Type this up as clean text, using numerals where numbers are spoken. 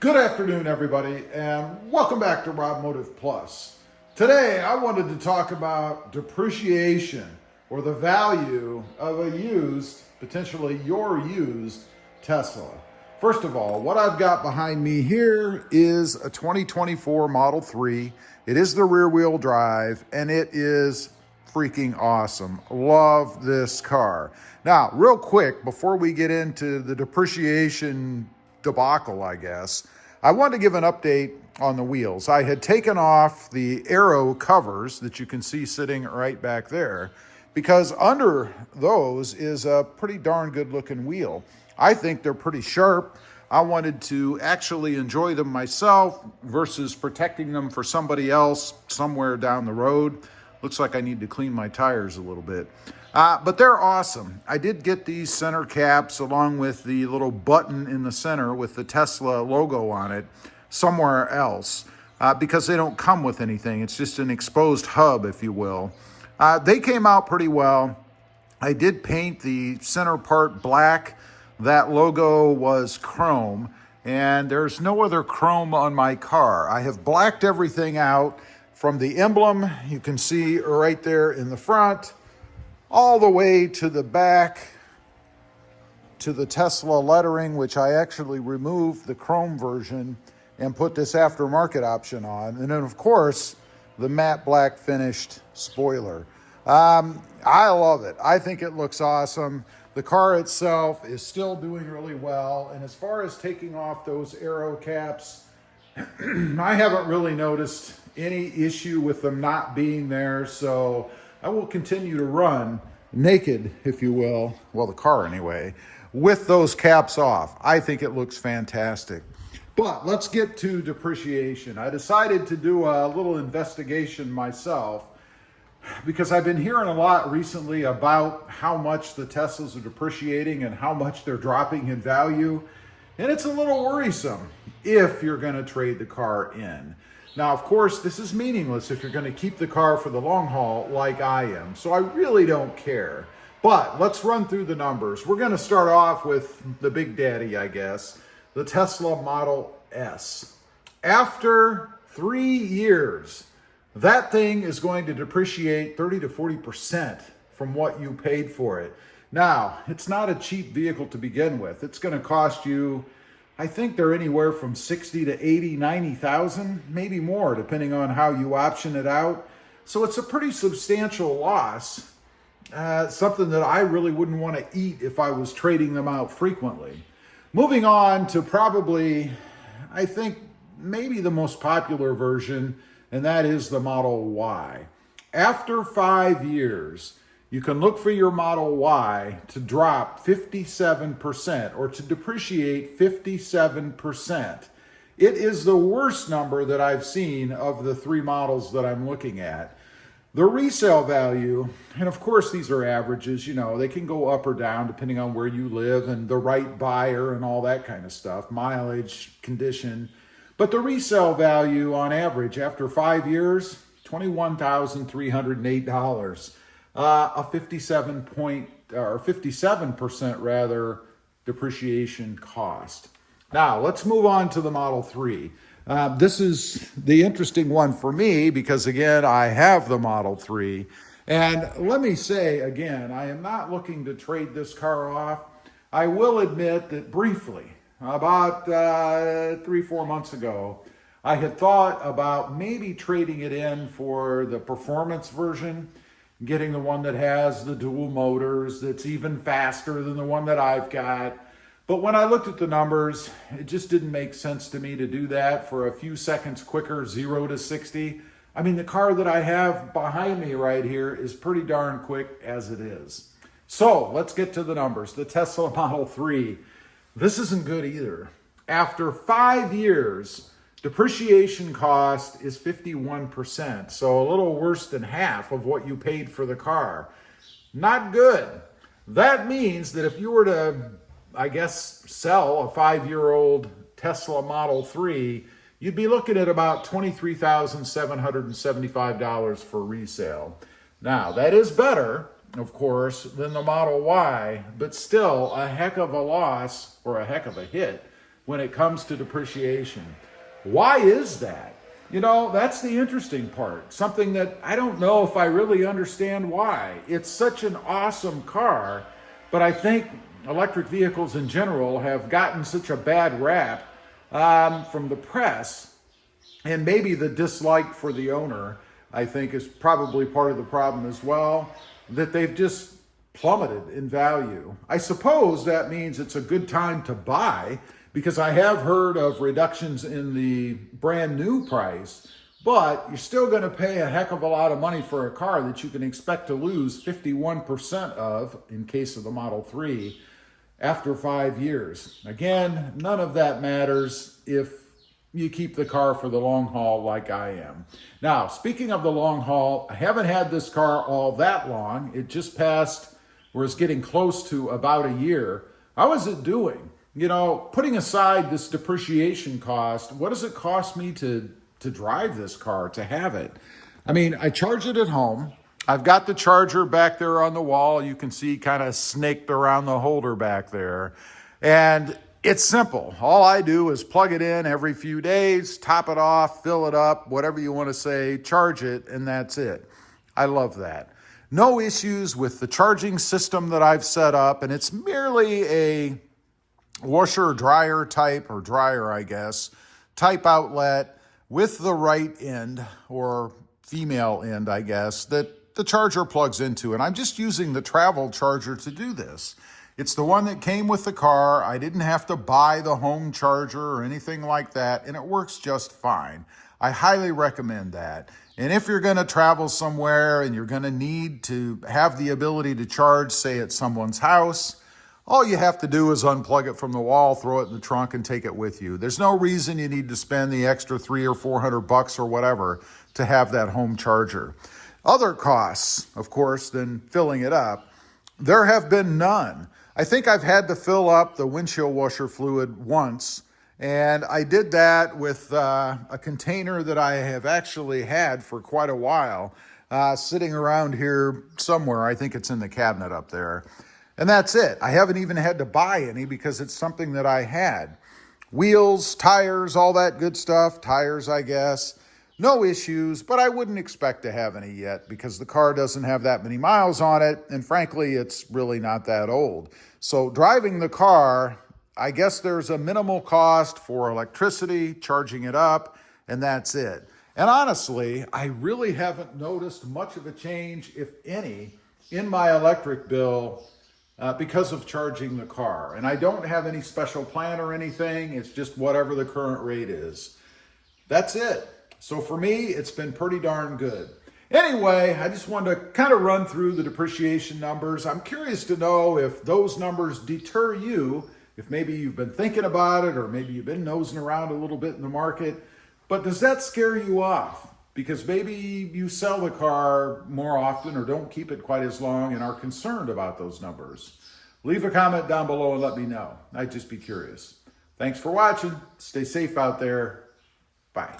Good afternoon, everybody, and welcome back to RobmotivePlus. Today, I wanted to talk about depreciation, or the value of a used, potentially your used Tesla. First of all, what I've got behind me here is a 2024 Model 3. It is the rear-wheel drive, and it is freaking awesome. Love this car. Now, real quick, before we get into the depreciation debacle, I guess, I wanted to give an update on the wheels. I had taken off the aero covers that you can see sitting right back there because under those is a pretty darn good looking wheel. I think they're pretty sharp. I wanted to actually enjoy them myself versus protecting them for somebody else somewhere down the road. Looks like I need to clean my tires a little bit. But they're awesome. I did get these center caps along with the little button in the center with the Tesla logo on it somewhere else because they don't come with anything. It's just an exposed hub, if you will. They came out pretty well. I did paint the center part black. That logo was chrome, and there's no other chrome on my car. I have blacked everything out from the emblem. You can see right there in the front, all the way to the back to the Tesla lettering, which I actually removed the chrome version and put this aftermarket option on. And then, of course, the matte black finished spoiler. I love it. I think it looks awesome. The car itself is still doing really well. And as far as taking off those aero caps, I haven't really noticed any issue with them not being there. So I will continue to run naked, if you will, well, the car anyway, with those caps off. I think it looks fantastic. But let's get to depreciation. I decided to do a little investigation myself because I've been hearing a lot recently about how much the Teslas are depreciating and how much they're dropping in value. And it's a little worrisome if you're going to trade the car in. Now, of course, this is meaningless if you're going to keep the car for the long haul like I am. So I really don't care. But let's run through the numbers. We're going to start off with the big daddy, I guess, the Tesla Model S. After 3 years, that thing is going to depreciate 30 to 40% from what you paid for it. Now, it's not a cheap vehicle to begin with. It's going to cost you, I think they're anywhere from 60 to 80, 90,000, maybe more, depending on how you option it out. So it's a pretty substantial loss, something that I really wouldn't want to eat if I was trading them out frequently. Moving on to probably, I think, maybe the most popular version, and that is the Model Y. After 5 years, you can look for your Model Y to drop 57% or to depreciate 57%. It is the worst number that I've seen of the three models that I'm looking at. The resale value, and of course these are averages, you know, they can go up or down depending on where you live and the right buyer and all that kind of stuff, mileage, condition. But the resale value on average after 5 years, $21,308. A 57% rather depreciation cost. Now let's move on to the Model 3. This is the interesting one for me because again, I have the Model 3. And let me say again, I am not looking to trade this car off. I will admit that briefly, about 3-4 months ago, I had thought about maybe trading it in for the performance version, getting the one that has the dual motors that's even faster than the one that I've got. But when I looked at the numbers, it just didn't make sense to me to do that for a few seconds quicker, 0 to 60. I mean, the car that I have behind me right here is pretty darn quick as it is. So let's get to the numbers. The Tesla Model 3, this isn't good either. After 5 years, depreciation cost is 51%, so a little worse than half of what you paid for the car. Not good. That means that if you were to, I guess, sell a 5-year-old Tesla Model 3, you'd be looking at about $23,775 for resale. Now, that is better, of course, than the Model Y, but still a heck of a loss or a heck of a hit when it comes to depreciation. Why is that? You know, that's the interesting part. Something that I don't know if I really understand why. It's such an awesome car, but I think electric vehicles in general have gotten such a bad rap from the press, and maybe the dislike for the owner, I think, is probably part of the problem as well, that they've just plummeted in value. I suppose that means it's a good time to buy, because I have heard of reductions in the brand new price, but you're still going to pay a heck of a lot of money for a car that you can expect to lose 51% of, in case of the Model 3, after 5 years. Again, none of that matters if you keep the car for the long haul like I am. Now, speaking of the long haul, I haven't had this car all that long. It just passed, or is getting close to about a year. How is it doing? You know, putting aside this depreciation cost, what does it cost me to drive this car, to have it? I mean, I charge it at home. I've got the charger back there on the wall. You can see kind of snaked around the holder back there. And it's simple. All I do is plug it in every few days, top it off, fill it up, whatever you want to say, charge it, and that's it. I love that. No issues with the charging system that I've set up, and it's merely a washer dryer type, or dryer, I guess, type outlet with the right end, or female end, I guess, that the charger plugs into. And I'm just using the travel charger to do this. It's the one that came with the car. I didn't have to buy the home charger or anything like that, and it works just fine. I highly recommend that. And if you're going to travel somewhere and you're going to need to have the ability to charge, say at someone's house, all you have to do is unplug it from the wall, throw it in the trunk, and take it with you. There's no reason you need to spend the extra $300 or $400 or whatever to have that home charger. Other costs, of course, than filling it up, there have been none. I think I've had to fill up the windshield washer fluid once, and I did that with a container that I have actually had for quite a while, sitting around here somewhere. I think it's in the cabinet up there. And that's it. I haven't even had to buy any because it's something that I had. Wheels, tires, all that good stuff. Tires, I guess. No issues, but I wouldn't expect to have any yet because the car doesn't have that many miles on it. And frankly, it's really not that old. So driving the car, I guess there's a minimal cost for electricity, charging it up, and that's it. And honestly, I really haven't noticed much of a change, if any, in my electric bill because of charging the car. And I don't have any special plan or anything. It's just whatever the current rate is. That's it. So for me, it's been pretty darn good. Anyway, I just wanted to kind of run through the depreciation numbers. I'm curious to know if those numbers deter you, if maybe you've been thinking about it, or maybe you've been nosing around a little bit in the market. But does that scare you off? Because maybe you sell the car more often or don't keep it quite as long and are concerned about those numbers. Leave a comment down below and let me know. I'd just be curious. Thanks for watching. Stay safe out there. Bye.